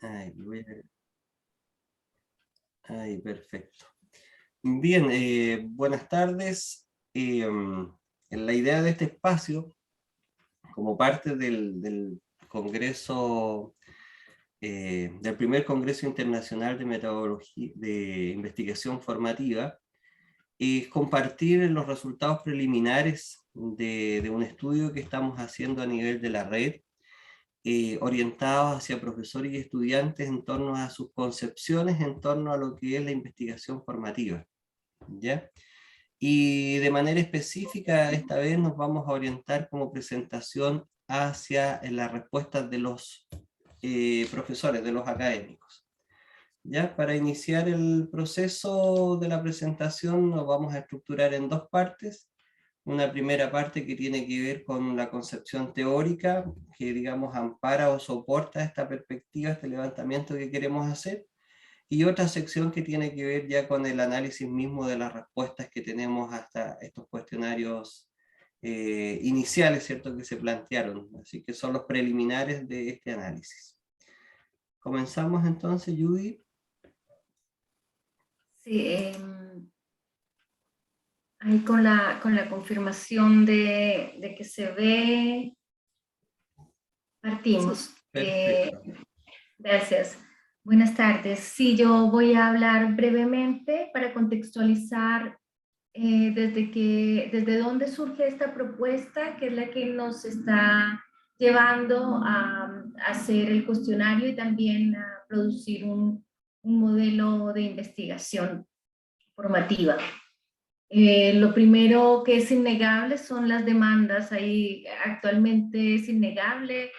Ay, perfecto. Bien, buenas tardes. La idea de este espacio, como parte del Congreso, del primer Congreso Internacional de Metodología de Investigación Formativa, es compartir los resultados preliminares de un estudio que estamos haciendo a nivel de la red, orientados hacia profesores y estudiantes en torno a sus concepciones, en torno a lo que es la investigación formativa, ¿ya? Y de manera específica, esta vez nos vamos a orientar como presentación hacia las respuestas de los profesores, de los académicos. ¿Ya? Para iniciar el proceso de la presentación nos vamos a estructurar en dos partes. Una primera parte que tiene que ver con la concepción teórica, que digamos ampara o soporta esta perspectiva, este levantamiento que queremos hacer, y otra sección que tiene que ver ya con el análisis mismo de las respuestas que tenemos hasta estos cuestionarios iniciales, ¿cierto?, que se plantearon. Así que son los preliminares de este análisis. Comenzamos entonces, Judy. Sí, ahí con la confirmación de que se ve, partimos. Perfecto. Gracias. Buenas tardes. Sí, yo voy a hablar brevemente para contextualizar desde dónde surge esta propuesta, que es la que nos está llevando a hacer el cuestionario y también a producir un modelo de investigación formativa. Lo primero que es innegable son las demandas. Ahí actualmente es innegable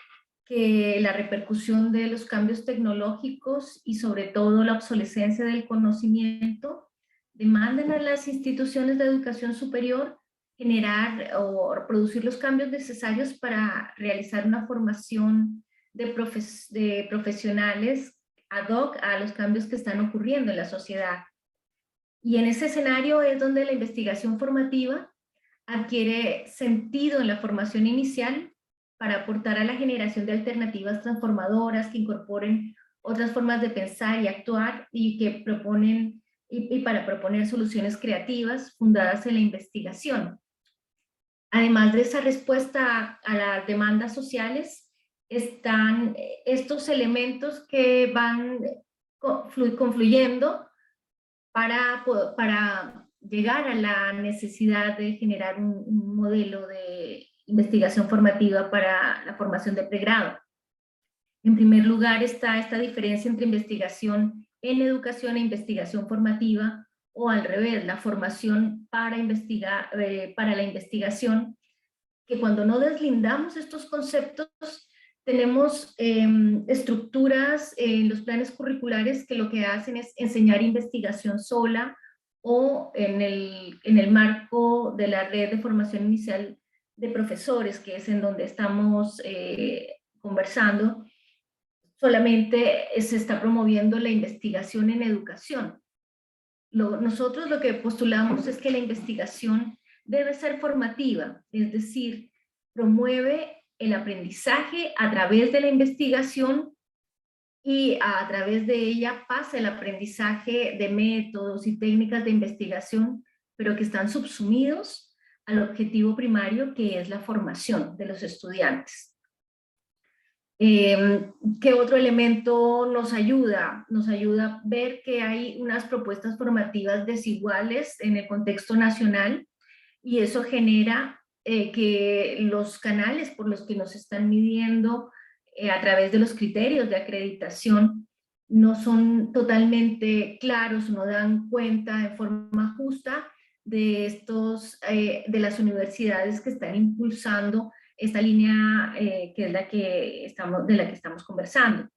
que la repercusión de los cambios tecnológicos y sobre todo la obsolescencia del conocimiento demandan a las instituciones de educación superior generar o producir los cambios necesarios para realizar una formación de profesionales ad hoc a los cambios que están ocurriendo en la sociedad. Y en ese escenario es donde la investigación formativa adquiere sentido en la formación inicial para aportar a la generación de alternativas transformadoras que incorporen otras formas de pensar y actuar y que proponen y para proponer soluciones creativas fundadas en la investigación. Además de esa respuesta a las demandas sociales, están estos elementos que van confluyendo para llegar a la necesidad de generar un modelo de investigación formativa para la formación de pregrado. En primer lugar está esta diferencia entre investigación en educación e investigación formativa, o al revés, la formación para la investigación, que cuando no deslindamos estos conceptos, tenemos estructuras en los planes curriculares que lo que hacen es enseñar investigación sola, o en el marco de la red de formación inicial de profesores, que es en donde estamos conversando, solamente se está promoviendo la investigación en educación. Nosotros lo que postulamos es que la investigación debe ser formativa, es decir, promueve el aprendizaje a través de la investigación y a través de ella pasa el aprendizaje de métodos y técnicas de investigación, pero que están subsumidos al objetivo primario, que es la formación de los estudiantes. ¿Qué otro elemento nos ayuda? Nos ayuda a ver que hay unas propuestas formativas desiguales en el contexto nacional, y eso genera que los canales por los que nos están midiendo a través de los criterios de acreditación no son totalmente claros, no dan cuenta de forma justa de de las universidades que están impulsando esta línea que es de la que estamos conversando.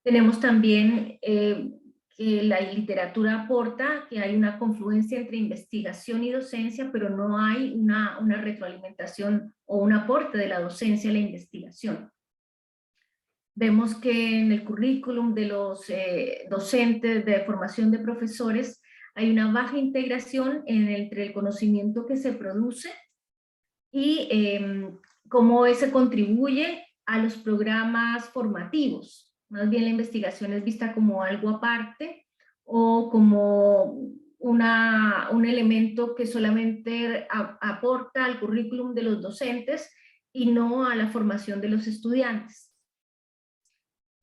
Tenemos también que la literatura aporta que hay una confluencia entre investigación y docencia, pero no hay una retroalimentación o un aporte de la docencia a la investigación. Vemos que en el currículum de los docentes de formación de profesores hay una baja integración entre el conocimiento que se produce y cómo ese contribuye a los programas formativos. Más bien la investigación es vista como algo aparte o como un elemento que solamente aporta al currículum de los docentes y no a la formación de los estudiantes.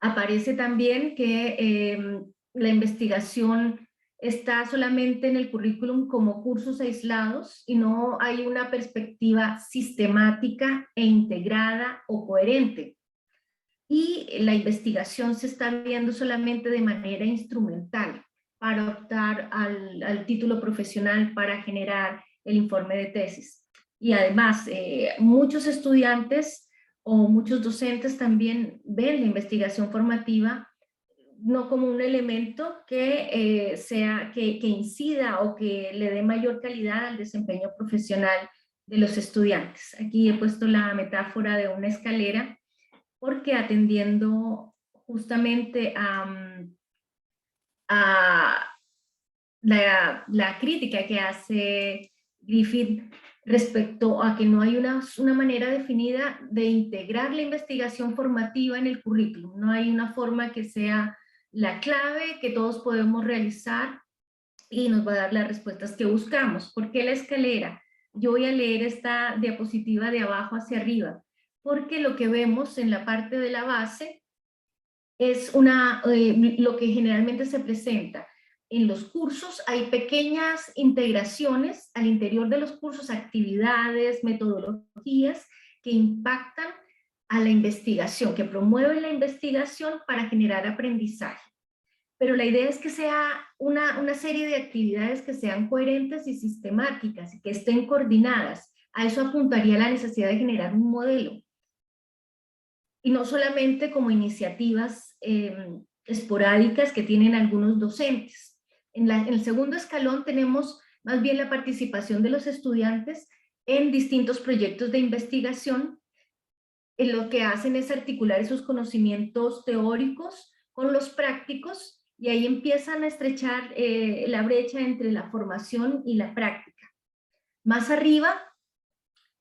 Aparece también que la investigación está solamente en el currículum como cursos aislados y no hay una perspectiva sistemática e integrada o coherente. Y la investigación se está viendo solamente de manera instrumental para optar al título profesional para generar el informe de tesis. Y además, muchos estudiantes o muchos docentes también ven la investigación formativa no como un elemento que, que incida o que le dé mayor calidad al desempeño profesional de los estudiantes. Aquí he puesto la metáfora de una escalera porque atendiendo justamente a la crítica que hace Griffith respecto a que no hay una manera definida de integrar la investigación formativa en el currículum. No hay una forma que sea la clave que todos podemos realizar y nos va a dar las respuestas que buscamos. ¿Por qué la escalera? Yo voy a leer esta diapositiva de abajo hacia arriba, porque lo que vemos en la parte de la base es lo que generalmente se presenta. En los cursos hay pequeñas integraciones al interior de los cursos, actividades, metodologías que impactan a la investigación, que promueven la investigación para generar aprendizaje. Pero la idea es que sea una serie de actividades que sean coherentes y sistemáticas y que estén coordinadas. A eso apuntaría la necesidad de generar un modelo. Y no solamente como iniciativas esporádicas que tienen algunos docentes. En el segundo escalón tenemos más bien la participación de los estudiantes en distintos proyectos de investigación. En lo que hacen es articular esos conocimientos teóricos con los prácticos y ahí empiezan a estrechar la brecha entre la formación y la práctica. Más arriba,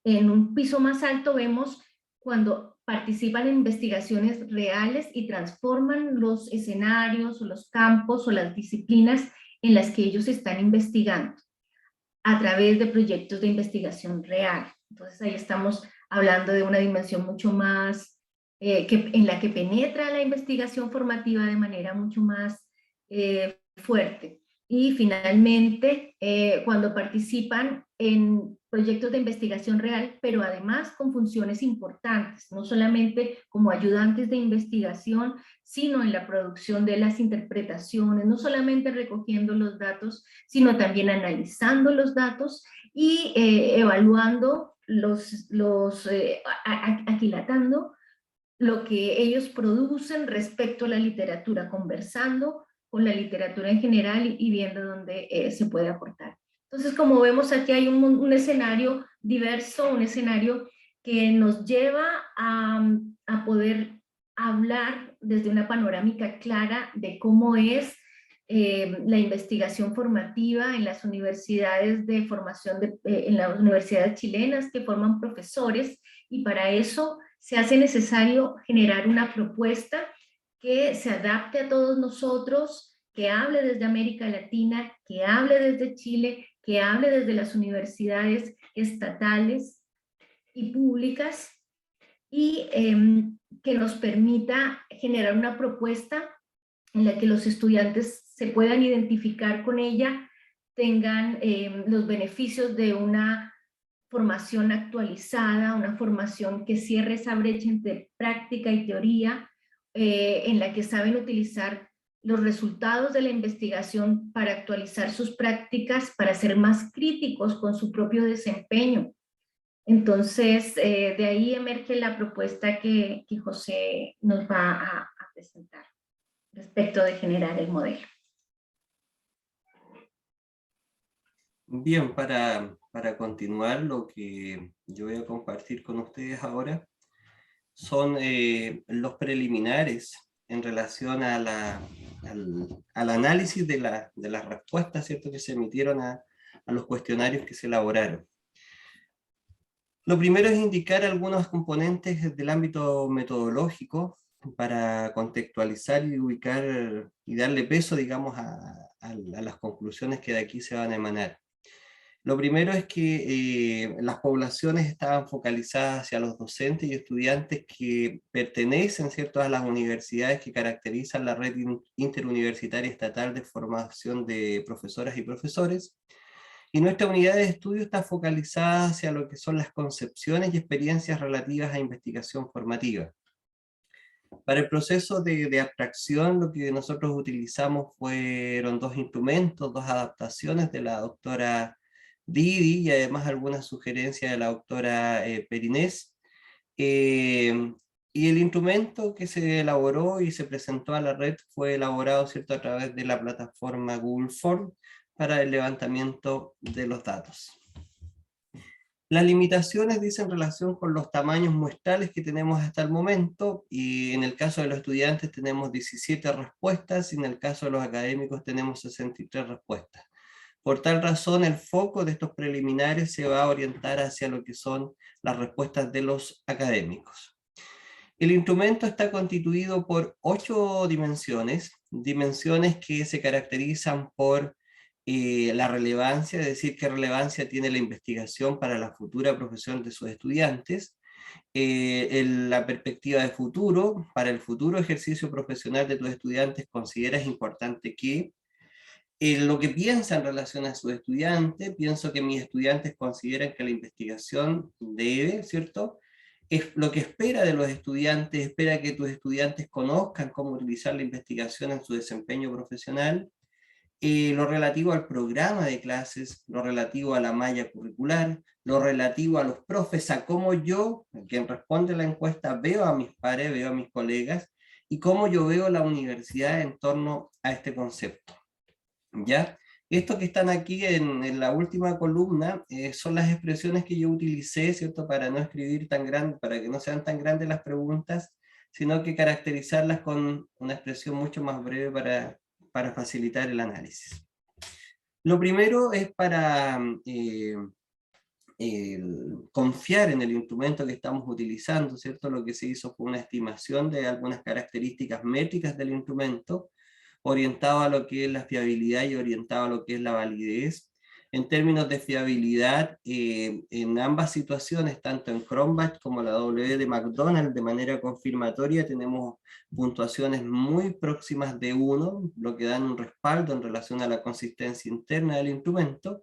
en un piso más alto, vemos cuando participan en investigaciones reales y transforman los escenarios o los campos o las disciplinas en las que ellos están investigando a través de proyectos de investigación real. Entonces ahí estamos hablando de una dimensión mucho más, en la que penetra la investigación formativa de manera mucho más fuerte. Y finalmente, cuando participan en proyectos de investigación real, pero además con funciones importantes, no solamente como ayudantes de investigación, sino en la producción de las interpretaciones, no solamente recogiendo los datos, sino también analizando los datos y evaluando, aquilatando lo que ellos producen respecto a la literatura, conversando con la literatura en general y viendo dónde se puede aportar. Entonces, como vemos aquí hay un escenario diverso, un escenario que nos lleva a poder hablar desde una panorámica clara de cómo es la investigación formativa en las universidades de formación, en las universidades chilenas que forman profesores, y para eso se hace necesario generar una propuesta que se adapte a todos nosotros, que hable desde América Latina, que hable desde Chile, que hable desde las universidades estatales y públicas, y que nos permita generar una propuesta en la que los estudiantes se puedan identificar con ella, tengan los beneficios de una formación actualizada, una formación que cierre esa brecha entre práctica y teoría, en la que saben utilizar los resultados de la investigación para actualizar sus prácticas, para ser más críticos con su propio desempeño. Entonces, de ahí emerge la propuesta que José nos va a presentar respecto de generar el modelo. Bien, para continuar, lo que yo voy a compartir con ustedes ahora son los preliminares en relación a al análisis de las respuestas, ¿cierto?, que se emitieron a los cuestionarios que se elaboraron. Lo primero es indicar algunos componentes del ámbito metodológico para contextualizar y ubicar y darle peso, digamos, a las conclusiones que de aquí se van a emanar. Lo primero es que las poblaciones estaban focalizadas hacia los docentes y estudiantes que pertenecen, ¿cierto?, a las universidades que caracterizan la red interuniversitaria estatal de formación de profesoras y profesores. Y nuestra unidad de estudio está focalizada hacia lo que son las concepciones y experiencias relativas a investigación formativa. Para el proceso de abstracción, lo que nosotros utilizamos fueron dos instrumentos, dos adaptaciones de la doctora Didi y además algunas sugerencias de la doctora Perinés. Y el instrumento que se elaboró y se presentó a la red fue elaborado, ¿cierto?, a través de la plataforma Google Form para el levantamiento de los datos. Las limitaciones dicen relación con los tamaños muestrales que tenemos hasta el momento, y en el caso de los estudiantes tenemos 17 respuestas, y en el caso de los académicos tenemos 63 respuestas. Por tal razón, el foco de estos preliminares se va a orientar hacia lo que son las respuestas de los académicos. El instrumento está constituido por 8 dimensiones, dimensiones que se caracterizan por la relevancia, es decir, qué relevancia tiene la investigación para la futura profesión de sus estudiantes, la perspectiva de futuro, para el futuro ejercicio profesional de tus estudiantes consideras importante que lo que piensa en relación a sus estudiantes, pienso que mis estudiantes consideran que la investigación debe, ¿cierto?, es lo que espera de los estudiantes, espera que tus estudiantes conozcan cómo utilizar la investigación en su desempeño profesional, lo relativo al programa de clases, lo relativo a la malla curricular, lo relativo a los profes, a cómo yo, quien responde a la encuesta, veo a mis pares, veo a mis colegas, y cómo yo veo la universidad en torno a este concepto. ¿Ya? Estos que están aquí en la última columna son las expresiones que yo utilicé, ¿cierto?, para no escribir tan grande, para que no sean tan grandes las preguntas, sino que caracterizarlas con una expresión mucho más breve para facilitar el análisis. Lo primero es para confiar en el instrumento que estamos utilizando, ¿cierto? Lo que se hizo fue una estimación de algunas características métricas del instrumento, orientado a lo que es la fiabilidad y orientado a lo que es la validez. En términos de fiabilidad, en ambas situaciones, tanto en Cronbach como la W de McDonald, de manera confirmatoria, tenemos puntuaciones muy próximas de 1, lo que dan un respaldo en relación a la consistencia interna del instrumento.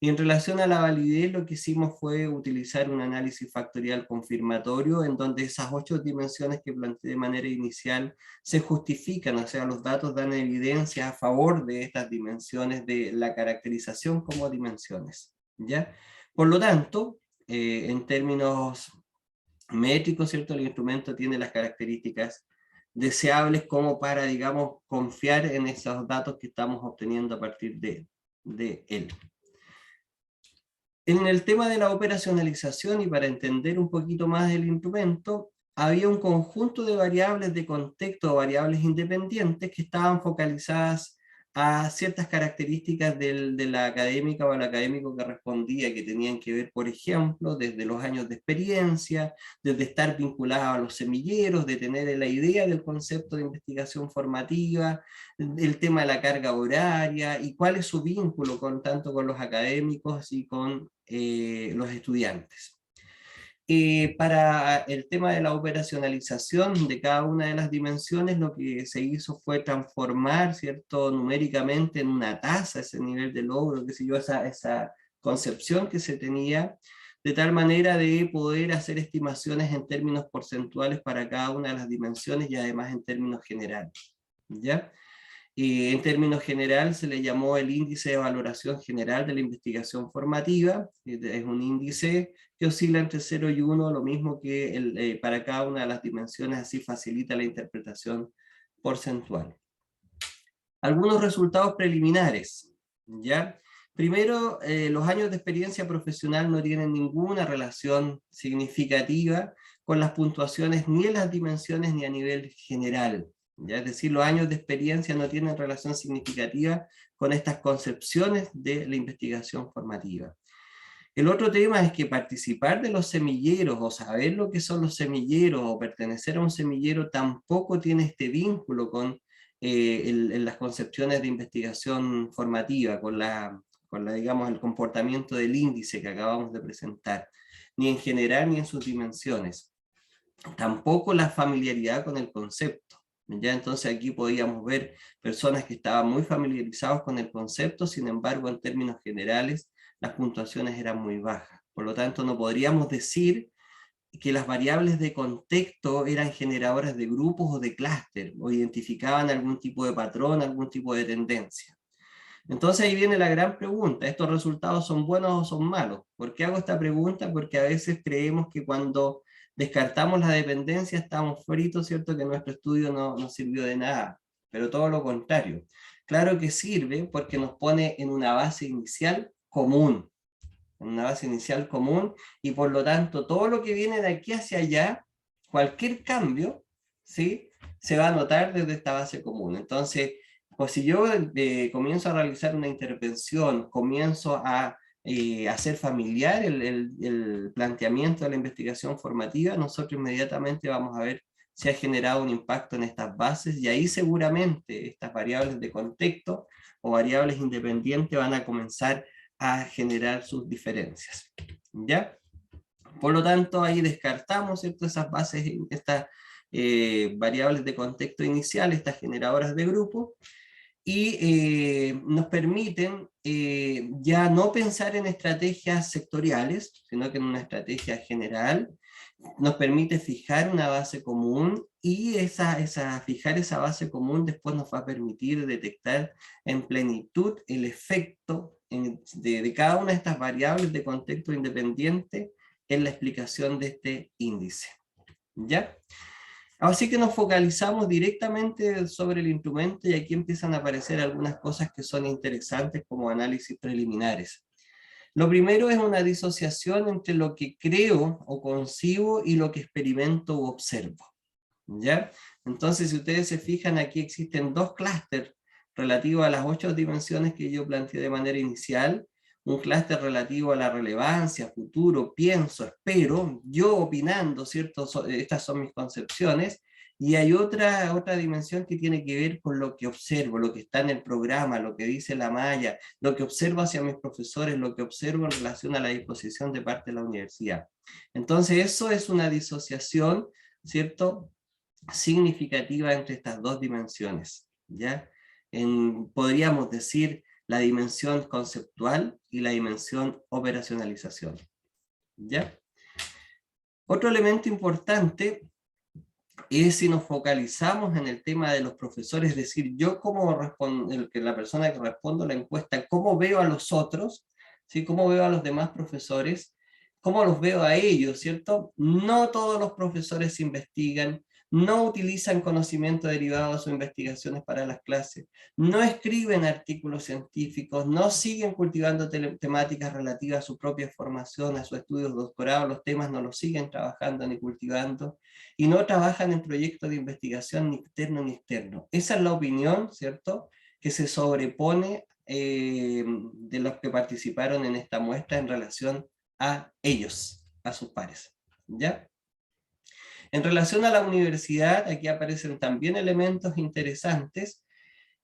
Y en relación a la validez, lo que hicimos fue utilizar un análisis factorial confirmatorio, en donde esas 8 dimensiones que planteé de manera inicial se justifican, o sea, los datos dan evidencia a favor de estas dimensiones, de la caracterización como dimensiones, ¿ya? Por lo tanto, en términos métricos, ¿cierto?, el instrumento tiene las características deseables como para, digamos, confiar en esos datos que estamos obteniendo a partir de él. En el tema de la operacionalización, y para entender un poquito más el instrumento, había un conjunto de variables de contexto, variables independientes, que estaban focalizadas a ciertas características de la académica o al académico que respondía, que tenían que ver, por ejemplo, desde los años de experiencia, desde estar vinculado a los semilleros, de tener la idea del concepto de investigación formativa, el tema de la carga horaria y cuál es su vínculo tanto con los académicos y con los estudiantes. Para el tema de la operacionalización de cada una de las dimensiones, lo que se hizo fue transformar, ¿cierto?, numéricamente en una tasa ese nivel de logro, qué sé yo, esa concepción que se tenía, de tal manera de poder hacer estimaciones en términos porcentuales para cada una de las dimensiones y además en términos generales, ¿ya? En términos general se le llamó el índice de valoración general de la investigación formativa, es un índice que oscila entre 0 y 1, lo mismo que para cada una de las dimensiones, así facilita la interpretación porcentual. Algunos resultados preliminares, ¿ya? Primero, los años de experiencia profesional no tienen ninguna relación significativa con las puntuaciones ni en las dimensiones ni a nivel general. ¿Ya? Es decir, los años de experiencia no tienen relación significativa con estas concepciones de la investigación formativa. El otro tema es que participar de los semilleros o saber lo que son los semilleros o pertenecer a un semillero tampoco tiene este vínculo con las concepciones de investigación formativa, digamos, el comportamiento del índice que acabamos de presentar, ni en general ni en sus dimensiones. Tampoco la familiaridad con el concepto. ¿Ya? Entonces aquí podíamos ver personas que estaban muy familiarizados con el concepto, sin embargo, en términos generales, las puntuaciones eran muy bajas. Por lo tanto, no podríamos decir que las variables de contexto eran generadoras de grupos o de clúster, o identificaban algún tipo de patrón, algún tipo de tendencia. Entonces ahí viene la gran pregunta, ¿estos resultados son buenos o son malos? ¿Por qué hago esta pregunta? Porque a veces creemos que cuando descartamos la dependencia estamos fritos, ¿cierto? Que nuestro estudio no sirvió de nada, pero todo lo contrario. Claro que sirve porque nos pone en una base inicial común, y por lo tanto todo lo que viene de aquí hacia allá, cualquier cambio, ¿sí? Se va a notar desde esta base común. Entonces, pues si yo comienzo a realizar una intervención, comienzo a hacer familiar el planteamiento de la investigación formativa, nosotros inmediatamente vamos a ver si ha generado un impacto en estas bases, y ahí seguramente estas variables de contexto o variables independientes van a comenzar a generar sus diferencias. ¿Ya? Por lo tanto, ahí descartamos, ¿cierto?, esas bases, estas variables de contexto inicial, estas generadoras de grupo, y nos permiten ya no pensar en estrategias sectoriales, sino que en una estrategia general. Nos permite fijar una base común, y fijar esa base común después nos va a permitir detectar en plenitud el efecto de cada una de estas variables de contexto independiente en la explicación de este índice. ¿Ya? Así que nos focalizamos directamente sobre el instrumento, y aquí empiezan a aparecer algunas cosas que son interesantes como análisis preliminares. Lo primero es una disociación entre lo que creo o concibo y lo que experimento u observo. ¿Ya? Entonces, si ustedes se fijan, aquí existen dos clústeres relativos a las 8 dimensiones que yo planteé de manera inicial. Un clúster relativo a la relevancia, futuro, pienso, espero, yo opinando, ¿cierto? Estas son mis concepciones. Y hay otra dimensión que tiene que ver con lo que observo, lo que está en el programa, lo que dice la malla, lo que observo hacia mis profesores, lo que observo en relación a la disposición de parte de la universidad. Entonces eso es una disociación, ¿cierto?, significativa entre estas dos dimensiones, ¿ya? Podríamos decir la dimensión conceptual y la dimensión operacionalización, ¿ya? Otro elemento importante es si nos focalizamos en el tema de los profesores, es decir, yo como la persona que respondo la encuesta, cómo veo a los otros, ¿sí? Cómo veo a los demás profesores, cómo los veo a ellos, ¿cierto? No todos los profesores investigan, no utilizan conocimiento derivado de sus investigaciones para las clases, no escriben artículos científicos, no siguen cultivando temáticas relativas a su propia formación, a sus estudios de doctorado, los temas no los siguen trabajando ni cultivando, y no trabajan en proyectos de investigación ni interno ni externo. Esa es la opinión, ¿cierto?, que se sobrepone de los que participaron en esta muestra en relación a ellos, a sus pares. ¿Ya? En relación a la universidad, aquí aparecen también elementos interesantes.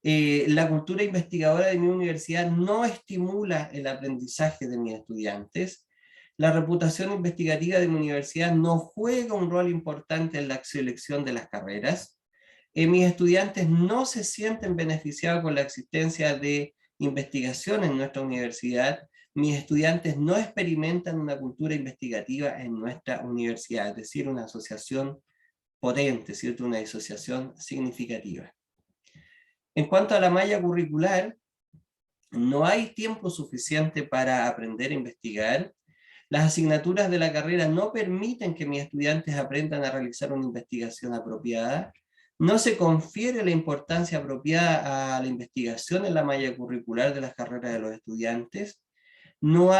La cultura investigadora de mi universidad no estimula el aprendizaje de mis estudiantes. La reputación investigativa de mi universidad no juega un rol importante en la selección de las carreras. Mis estudiantes no se sienten beneficiados con la existencia de investigación en nuestra universidad. Mis estudiantes no experimentan una cultura investigativa en nuestra universidad, es decir, una asociación potente, ¿cierto?, una disociación significativa. En cuanto a la malla curricular, no hay tiempo suficiente para aprender a investigar. Las asignaturas de la carrera no permiten que mis estudiantes aprendan a realizar una investigación apropiada. No se confiere la importancia apropiada a la investigación en la malla curricular de las carreras de los estudiantes. No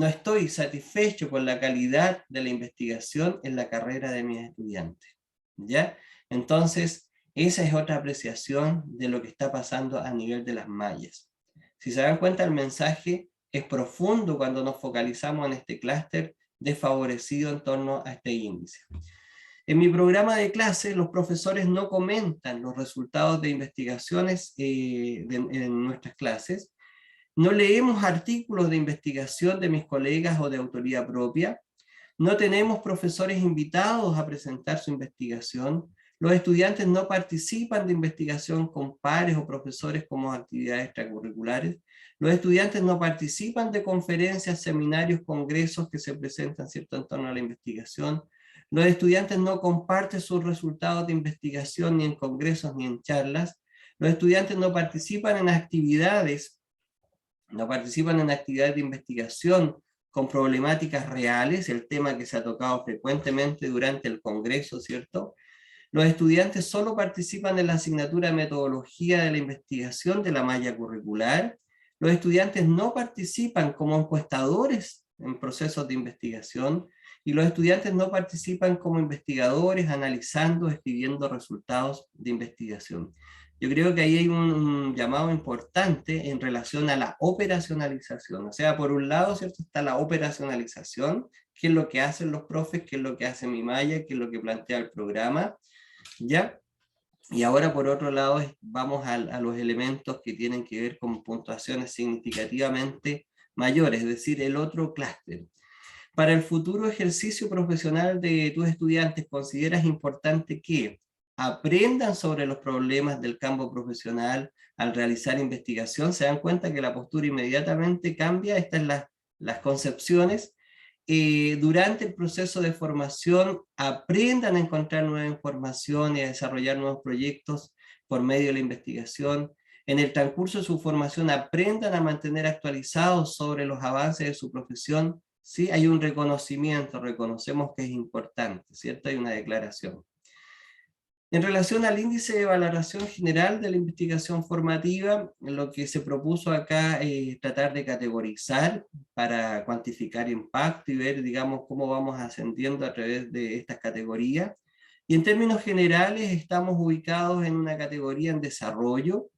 estoy satisfecho con la calidad de la investigación en la carrera de mis estudiantes. ¿Ya? Entonces, esa es otra apreciación de lo que está pasando a nivel de las mallas. Si se dan cuenta, el mensaje es profundo cuando nos focalizamos en este clúster desfavorecido en torno a este índice. En mi programa de clase, los profesores no comentan los resultados de investigaciones en nuestras clases. No leemos artículos de investigación de mis colegas o de autoría propia. No tenemos profesores invitados a presentar su investigación. Los estudiantes no participan de investigación con pares o profesores como actividades extracurriculares. Los estudiantes no participan de conferencias, seminarios, congresos que se presentan, ¿cierto?, en torno a la investigación. Los estudiantes no comparten sus resultados de investigación ni en congresos ni en charlas. Los estudiantes no participan en actividades de investigación con problemáticas reales, el tema que se ha tocado frecuentemente durante el congreso, ¿cierto? Los estudiantes solo participan en la asignatura de metodología de la investigación de la malla curricular. Los estudiantes no participan como encuestadores en procesos de investigación, y los estudiantes no participan como investigadores analizando, escribiendo resultados de investigación. Yo creo que ahí hay un llamado importante en relación a la operacionalización. O sea, por un lado, ¿cierto?, está la operacionalización, qué es lo que hacen los profes, qué es lo que hace mi malla, qué es lo que plantea el programa, ¿ya? Y ahora, por otro lado, vamos a los elementos que tienen que ver con puntuaciones significativamente mayores, es decir, el otro clúster. Para el futuro ejercicio profesional de tus estudiantes, ¿consideras importante que aprendan sobre los problemas del campo profesional al realizar investigación? ¿Se dan cuenta que la postura inmediatamente cambia? Estas son las concepciones. Durante el proceso de formación aprendan a encontrar nueva información y a desarrollar nuevos proyectos por medio de la investigación. En el transcurso de su formación aprendan a mantener actualizados sobre los avances de su profesión. Sí, hay un reconocimiento, reconocemos que es importante, ¿cierto? Hay una declaración. En relación al índice de valoración general de la investigación formativa, lo que se propuso acá es tratar de categorizar para cuantificar impacto y ver, digamos, cómo vamos ascendiendo a través de estas categorías. Y en términos generales estamos ubicados en una categoría en desarrollo,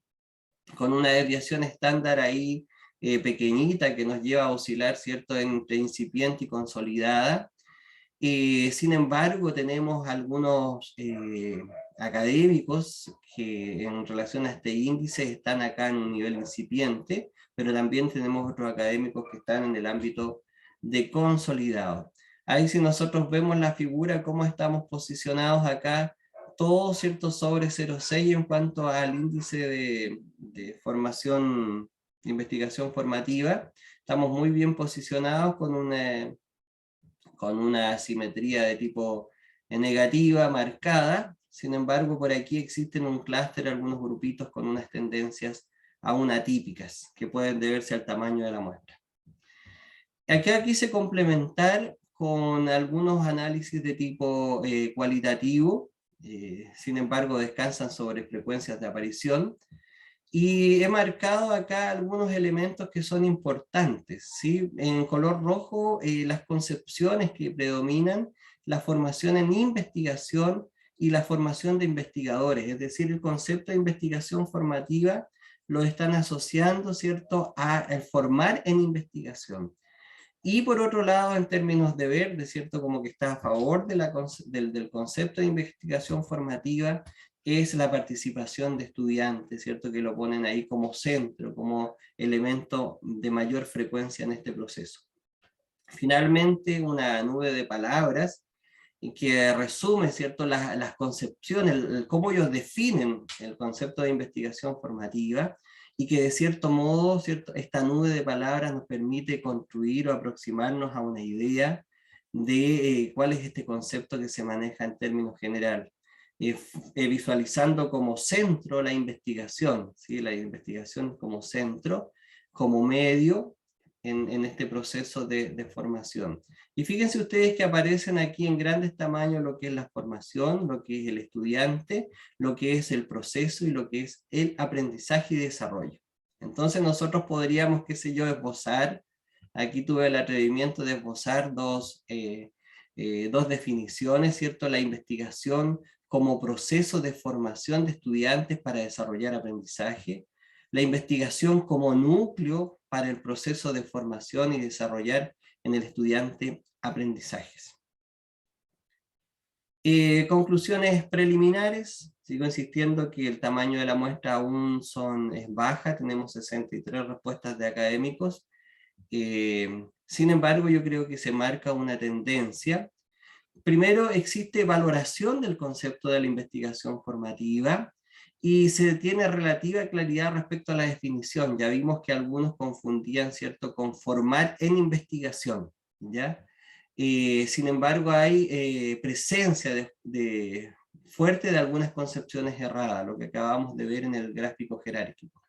con una desviación estándar ahí pequeñita que nos lleva a oscilar, ¿cierto?, entre incipiente y consolidada. Sin embargo, tenemos algunos académicos que en relación a este índice están acá en un nivel incipiente, pero también tenemos otros académicos que están en el ámbito de consolidado. Ahí, si nosotros vemos la figura, cómo estamos posicionados acá, todo, ¿cierto?, sobre 0,6 en cuanto al índice de formación, de investigación formativa. Estamos muy bien posicionados con una asimetría de tipo negativa marcada. Sin embargo, por aquí existen un clúster, algunos grupitos con unas tendencias aún atípicas, que pueden deberse al tamaño de la muestra. Acá quise complementar con algunos análisis de tipo cualitativo, sin embargo descansan sobre frecuencias de aparición, y he marcado acá algunos elementos que son importantes, ¿sí? En color rojo, las concepciones que predominan, la formación en investigación y la formación de investigadores, es decir, el concepto de investigación formativa lo están asociando, ¿cierto?, a el formar en investigación. Y por otro lado, en términos de verde, ¿cierto?, como que está a favor del concepto de investigación formativa, es la participación de estudiantes, ¿cierto?, que lo ponen ahí como centro, como elemento de mayor frecuencia en este proceso. Finalmente, una nube de palabras que resume, ¿cierto?, las concepciones, cómo ellos definen el concepto de investigación formativa, y que de cierto modo, ¿cierto?, esta nube de palabras nos permite construir o aproximarnos a una idea de cuál es este concepto que se maneja en términos generales, visualizando como centro la investigación, ¿sí?, la investigación como centro, como medio en este proceso de formación. Y fíjense ustedes que aparecen aquí en grandes tamaños lo que es la formación, lo que es el estudiante, lo que es el proceso y lo que es el aprendizaje y desarrollo. Entonces nosotros podríamos, qué sé yo, esbozar, aquí tuve el atrevimiento de esbozar dos definiciones, ¿cierto? La investigación como proceso de formación de estudiantes para desarrollar aprendizaje, la investigación como núcleo para el proceso de formación y desarrollar en el estudiante aprendizajes. Conclusiones preliminares, sigo insistiendo que el tamaño de la muestra aún es baja, tenemos 63 respuestas de académicos. Sin embargo, yo creo que se marca una tendencia. Primero, existe valoración del concepto de la investigación formativa y se tiene relativa claridad respecto a la definición. Ya vimos que algunos confundían, ¿cierto?, con formar en investigación, ¿ya? Sin embargo, hay presencia fuerte de algunas concepciones erradas, lo que acabamos de ver en el gráfico jerárquico.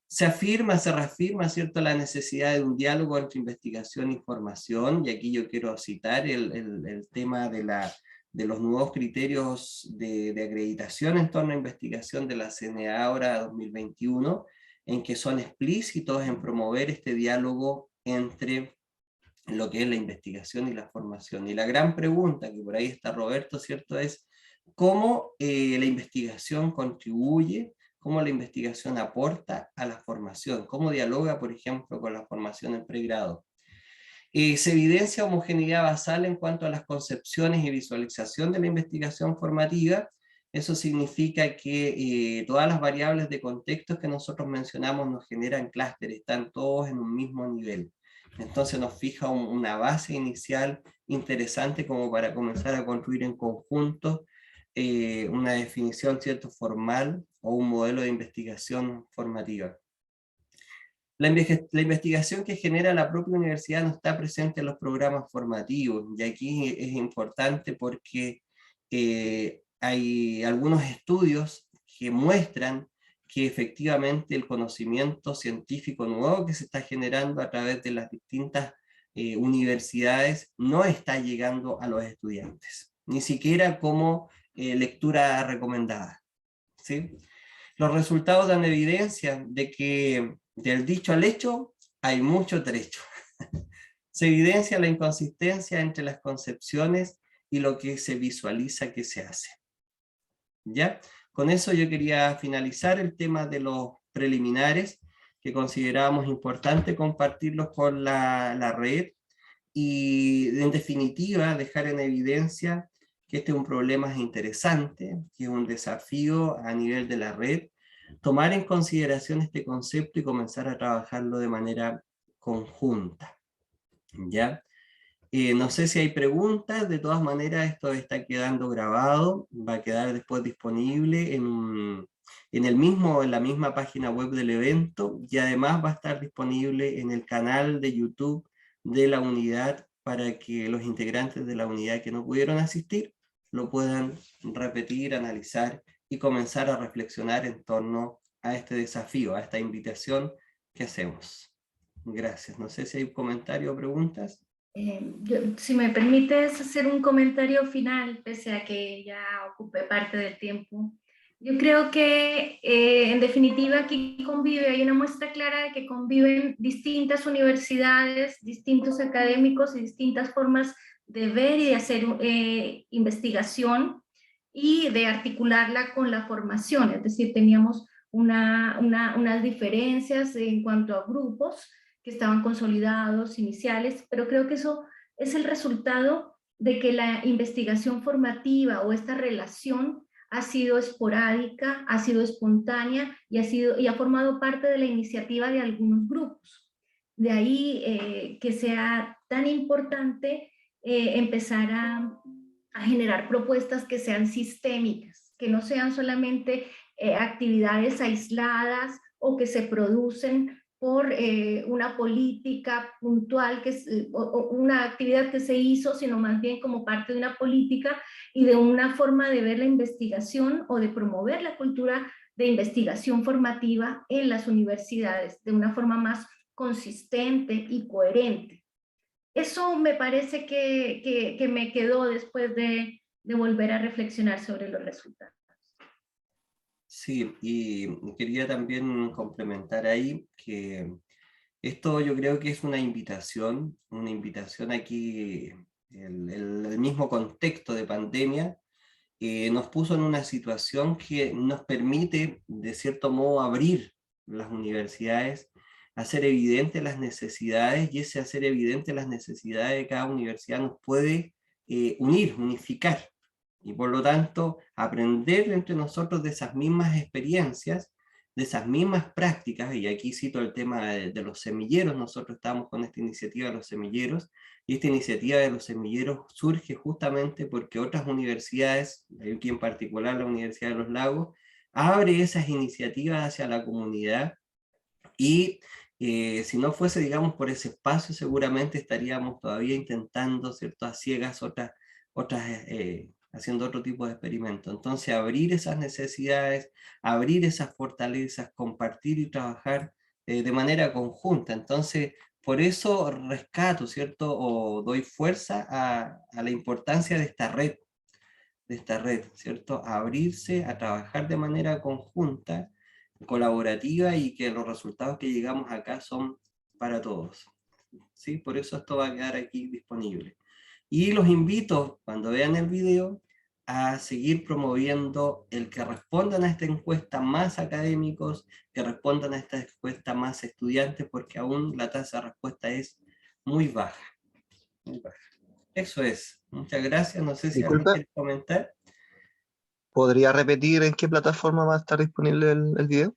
Se reafirma, ¿cierto?, la necesidad de un diálogo entre investigación y formación, y aquí yo quiero citar el tema de los nuevos criterios de acreditación en torno a investigación de la CNA ahora 2021, en que son explícitos en promover este diálogo entre lo que es la investigación y la formación. Y la gran pregunta, que por ahí está Roberto, ¿cierto?, es cómo la investigación contribuye, cómo la investigación aporta a la formación, cómo dialoga, por ejemplo, con la formación en pregrado. Se evidencia homogeneidad basal en cuanto a las concepciones y visualización de la investigación formativa. Eso significa que todas las variables de contexto que nosotros mencionamos nos generan clústeres, están todos en un mismo nivel. Entonces nos fija una base inicial interesante como para comenzar a construir en conjunto una definición, ¿cierto?, formal o un modelo de investigación formativa. La investigación que genera la propia universidad no está presente en los programas formativos, y aquí es importante porque hay algunos estudios que muestran que efectivamente el conocimiento científico nuevo que se está generando a través de las distintas universidades no está llegando a los estudiantes, ni siquiera como lectura recomendada, ¿sí? Los resultados dan evidencia de que del dicho al hecho hay mucho trecho. Se evidencia la inconsistencia entre las concepciones y lo que se visualiza que se hace. ¿Ya? Con eso yo quería finalizar el tema de los preliminares, que considerábamos importante compartirlos con la red, y en definitiva dejar en evidencia que este es un problema interesante, que es un desafío a nivel de la red, tomar en consideración este concepto y comenzar a trabajarlo de manera conjunta, ¿ya? No sé si hay preguntas, de todas maneras esto está quedando grabado, va a quedar después disponible en la misma página web del evento, y además va a estar disponible en el canal de YouTube de la unidad para que los integrantes de la unidad que no pudieron asistir lo puedan repetir, analizar y comenzar a reflexionar en torno a este desafío, a esta invitación que hacemos. Gracias. No sé si hay comentarios o preguntas. Si me permites hacer un comentario final, pese a que ya ocupé parte del tiempo. Yo creo que en definitiva aquí hay una muestra clara de que conviven distintas universidades, distintos académicos y distintas formas de ver y de hacer investigación y de articularla con la formación. Es decir, teníamos unas diferencias en cuanto a grupos que estaban consolidados, iniciales, pero creo que eso es el resultado de que la investigación formativa o esta relación ha sido esporádica, ha sido espontánea y ha formado parte de la iniciativa de algunos grupos. De ahí que sea tan importante empezar a generar propuestas que sean sistémicas, que no sean solamente actividades aisladas o que se producen por una política puntual, o una actividad que se hizo, sino más bien como parte de una política y de una forma de ver la investigación o de promover la cultura de investigación formativa en las universidades de una forma más consistente y coherente. Eso me parece que me quedó después de volver a reflexionar sobre los resultados. Sí, y quería también complementar ahí que esto yo creo que es una invitación aquí, el mismo contexto de pandemia nos puso en una situación que nos permite de cierto modo abrir las universidades, hacer evidentes las necesidades, y ese hacer evidente las necesidades de cada universidad nos puede unir, unificar, y por lo tanto aprender entre nosotros de esas mismas experiencias, de esas mismas prácticas. Y aquí cito el tema de los semilleros. Nosotros estamos con esta iniciativa de los semilleros, y esta iniciativa de los semilleros surge justamente porque otras universidades, aquí en particular la Universidad de los Lagos, abre esas iniciativas hacia la comunidad, y si no fuese, digamos, por ese espacio, seguramente estaríamos todavía intentando, ¿cierto?, a ciegas, haciendo otro tipo de experimentos. Entonces, abrir esas necesidades, abrir esas fortalezas, compartir y trabajar de manera conjunta. Entonces, por eso rescato, ¿cierto?, o doy fuerza a la importancia de esta red, ¿cierto? A abrirse, a trabajar de manera conjunta, colaborativa, y que los resultados que llegamos acá son para todos. ¿Sí? Por eso esto va a quedar aquí disponible. Y los invito, cuando vean el video, a seguir promoviendo el que respondan a esta encuesta más académicos, que respondan a esta encuesta más estudiantes, porque aún la tasa de respuesta es muy baja. Muy baja. Eso es. Muchas gracias. No sé si alguien Disculpe, quiere comentar. ¿podría repetir en qué plataforma va a estar disponible el video?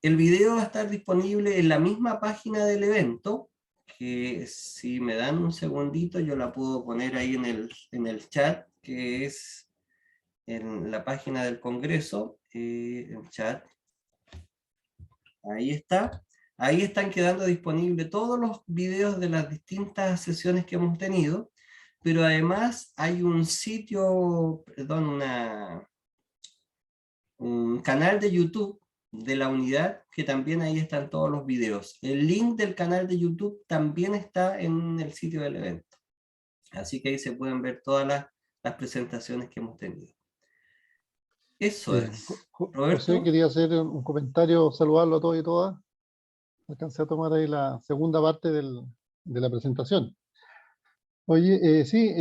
El video va a estar disponible en la misma página del evento, que si me dan un segundito yo la puedo poner ahí en el chat, que es en la página del Congreso, el chat, ahí está. Ahí están quedando disponibles todos los videos de las distintas sesiones que hemos tenido, pero además hay un sitio, perdón, un canal de YouTube de la unidad, que también ahí están todos los videos. El link del canal de YouTube también está en el sitio del evento. Así que ahí se pueden ver todas las presentaciones que hemos tenido. Eso es. José, Roberto. quería hacer un comentario, saludarlo a todos y todas. Alcancé a tomar ahí la segunda parte de la presentación. Oye, sí,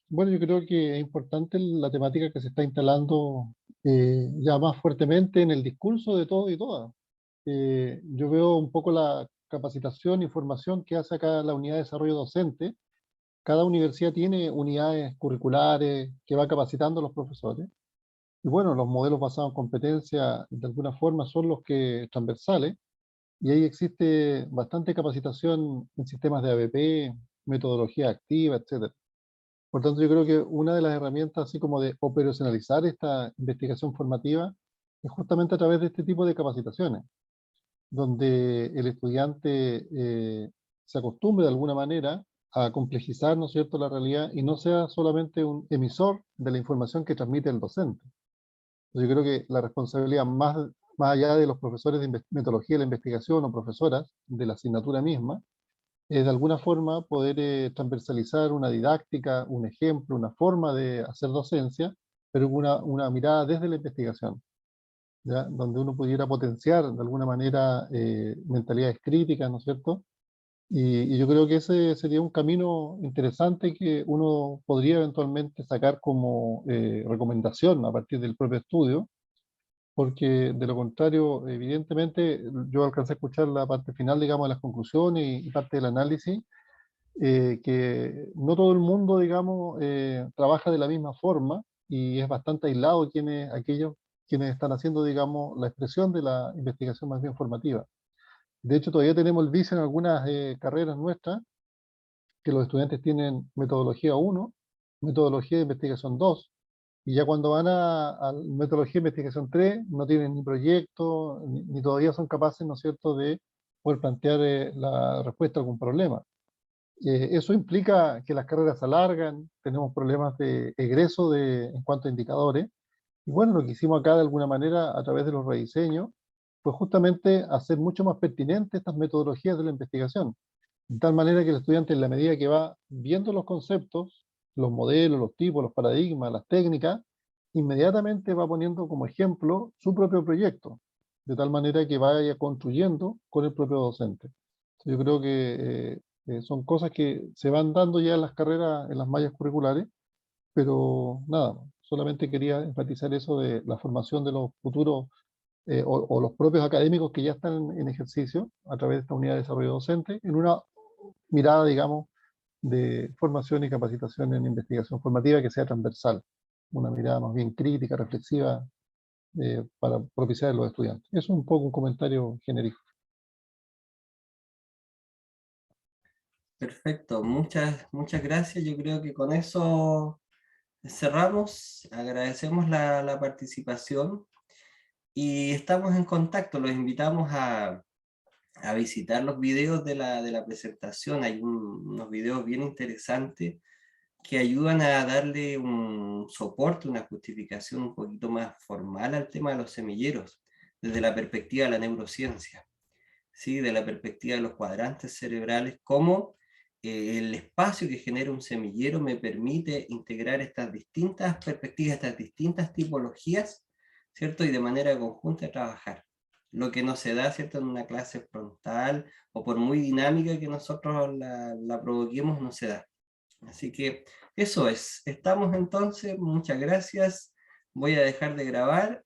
bueno, yo creo que es importante la temática que se está instalando ya más fuertemente en el discurso de todos y todas. Yo veo un poco la capacitación y formación que hace acá la unidad de desarrollo docente. Cada universidad tiene unidades curriculares que va capacitando a los profesores. Y bueno, los modelos basados en competencia de alguna forma son los que transversales, y ahí existe bastante capacitación en sistemas de ABP, metodología activa, etcétera. Por tanto, yo creo que una de las herramientas, así como de operacionalizar esta investigación formativa, es justamente a través de este tipo de capacitaciones, donde el estudiante se acostumbre de alguna manera a complejizar, ¿no es cierto?, la realidad, y no sea solamente un emisor de la información que transmite el docente. Yo creo que la responsabilidad más allá de los profesores de metodología de la investigación o profesoras de la asignatura misma, es de alguna forma poder transversalizar una didáctica, un ejemplo, una forma de hacer docencia, pero una mirada desde la investigación, ¿ya? Donde uno pudiera potenciar de alguna manera mentalidades críticas, ¿no es cierto? Y yo creo que ese sería un camino interesante que uno podría eventualmente sacar como recomendación a partir del propio estudio, porque de lo contrario, evidentemente, yo alcancé a escuchar la parte final, digamos, de las conclusiones y parte del análisis, que no todo el mundo, digamos, trabaja de la misma forma, y es bastante aislado aquellos quienes están haciendo, digamos, la expresión de la investigación más bien formativa. De hecho, todavía tenemos el vicio en algunas carreras nuestras, que los estudiantes tienen metodología 1, metodología de investigación 2, y ya cuando van a metodología de investigación 3, no tienen ni proyecto, ni todavía son capaces, ¿no es cierto?, de poder plantear la respuesta a algún problema. Eso implica que las carreras se alargan, tenemos problemas de egreso en cuanto a indicadores, y bueno, lo que hicimos acá de alguna manera a través de los rediseños fue justamente hacer mucho más pertinentes estas metodologías de la investigación, de tal manera que el estudiante, en la medida que va viendo los conceptos, los modelos, los tipos, los paradigmas, las técnicas, inmediatamente va poniendo como ejemplo su propio proyecto, de tal manera que vaya construyendo con el propio docente. Yo creo que son cosas que se van dando ya en las carreras, en las mallas curriculares, pero nada, solamente quería enfatizar eso de la formación de los futuros o los propios académicos que ya están en ejercicio a través de esta unidad de desarrollo docente, en una mirada, digamos, de formación y capacitación en investigación formativa que sea transversal, una mirada más bien crítica, reflexiva, para propiciar a los estudiantes. Eso es un poco un comentario genérico. Perfecto, muchas gracias. Yo creo que con eso cerramos. Agradecemos la participación y estamos en contacto. Los invitamos a visitar los videos de la presentación. Hay unos videos bien interesantes que ayudan a darle un soporte, una justificación un poquito más formal al tema de los semilleros, desde la perspectiva de la neurociencia, ¿sí? De la perspectiva de los cuadrantes cerebrales, cómo el espacio que genera un semillero me permite integrar estas distintas perspectivas, estas distintas tipologías, ¿cierto? Y de manera conjunta trabajar. Lo que no se da, ¿cierto? En una clase frontal, o por muy dinámica que nosotros la provoquemos, no se da. Así que eso es. Estamos entonces, muchas gracias. Voy a dejar de grabar